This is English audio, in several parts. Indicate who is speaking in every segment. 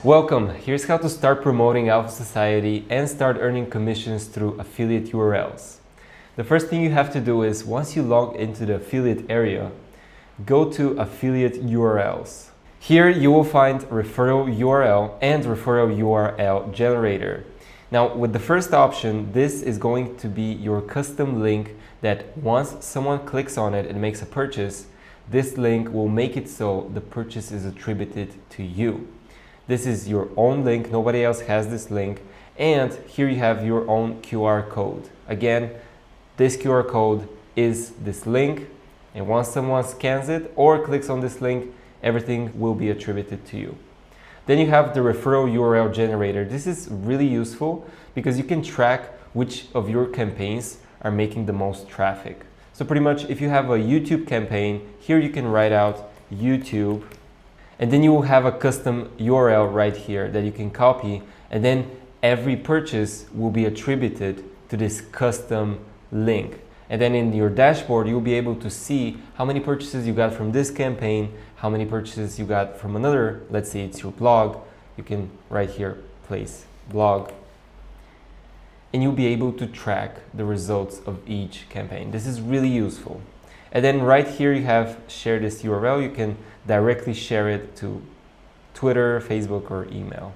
Speaker 1: Welcome! Here's how to start promoting Alpha Society and start earning commissions through affiliate URLs. The first thing you have to do is, once you log into the affiliate area, go to affiliate URLs. Here you will find referral URL and referral URL generator. Now with the first option, this is going to be your custom link that once someone clicks on it and makes a purchase, this link will make it so the purchase is attributed to you. This is your own link, nobody else has this link, and here you have your own QR code. Again, this QR code is this link, and once someone scans it or clicks on this link, everything will be attributed to you. Then you have the referral URL generator. This is really useful because you can track which of your campaigns are making the most traffic. So pretty much if you have a YouTube campaign, here you can write out YouTube, and then you will have a custom URL right here that you can copy, and then every purchase will be attributed to this custom link. And then in your dashboard, you'll be able to see how many purchases you got from this campaign, how many purchases you got from another. Let's say it's your blog. You can right here place blog, and you'll be able to track the results of each campaign. This is really useful. And then right here you have share this URL. You can directly share it to Twitter, Facebook, or email.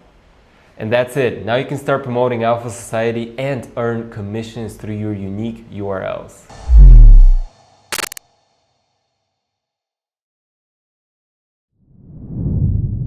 Speaker 1: And that's it. Now you can start promoting Alpha Society and earn commissions through your unique URLs.